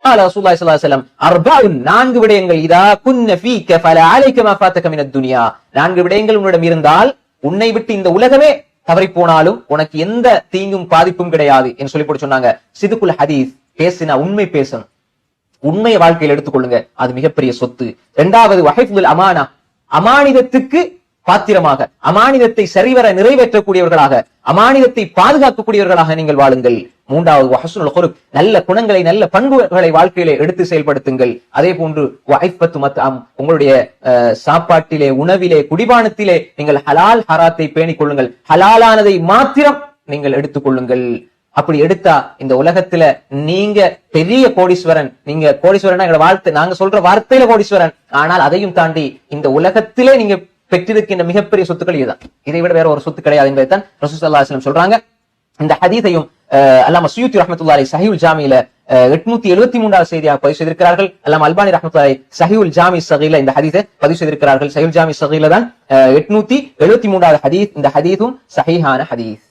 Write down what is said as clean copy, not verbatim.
ரசூலுல்லாஹி ஸல்லல்லாஹு அலைஹி வஸல்லம் அர்பஉன், நான்கு விடயங்கள், இதா குன்ன ஃபீக ஃபலா அலைக மா ஃபாதக மினத் துன்யா, நான்கு விடயங்கள் உன்னிடம் இருந்தால் உன்னை விட்டு இந்த உலகமே தவறி போனாலும் உனக்கு எந்த தீங்கும் பாதிப்பும் கிடையாது என்று சொல்லி போட்டு சொன்னாங்க. சிதுகுல் ஹதீஸ், பேசினா உண்மை பேசணும், உண்மையை வாழ்க்கையில் எடுத்துக்கொள்ளுங்க, அது மிகப்பெரிய சொத்து. இரண்டாவது வஹிஃபுல் அமானா, அமானிதத்துக்கு பாத்திரமாக, அமானிதத்தை சரிவர நிறைவேற்றக்கூடியவர்களாக, அமானிதத்தை பாதுகாக்கக்கூடியவர்களாக நீங்கள் வாழுங்கள். மூன்றாவது வஹ்சுனுல் குலுக், நல்ல குணங்களை, நல்ல பண்புகளை வாழ்க்கையிலே எடுத்து செயல்படுத்துங்கள். அதே போன்று வஹிஃபத்து மத்அம், உங்களுடைய சாப்பாட்டிலே, உணவிலே, குடிபானத்திலே நீங்கள் ஹலால் ஹராத்தை பேணிக் கொள்ளுங்கள், ஹலாலானதை மாத்திரம் நீங்கள் எடுத்துக்கொள்ளுங்கள். அப்படி எடுத்தா இந்த உலகத்துல நீங்க பெரிய கோடீஸ்வரன், நீங்க கோடீஸ்வரன் எங்க வார்த்தை, நாங்க சொல்ற வார்த்தையில கோடீஸ்வரன், ஆனால் அதையும் தாண்டி இந்த உலகத்திலே நீங்க பெற்றிருக்கின்ற மிகப்பெரிய சொத்துக்கள் இதுதான், இதை விட வேற ஒரு சொத்து கிடையாது என்பதைத்தான் ரசூல் ஸல்லல்லாஹு அலைஹி வஸல்லம் சொல்றாங்க. இந்த ஹதீஸையும் அல்லாமா சுயூத்தி ரஹ்மத்துல்லாஹி அலைஹி ஸஹீஹுல் ஜாமில 873வது செய்தியாக பதிவு செய்திருக்கிறார்கள். அல்லாமா அல்பானி ரஹ்மத்துல்லாஹி அலைஹி ஸஹீஹுல் ஜாமி ஸகீல இந்த ஹதீஸை பதிவு செய்திருக்கிறார்கள். ஸஹீஹுல் ஜாமி ஸகீல தான் 873வது ஹதீஸ். இந்த ஹதீஸும் ஸஹீஹான ஹதீஸ்.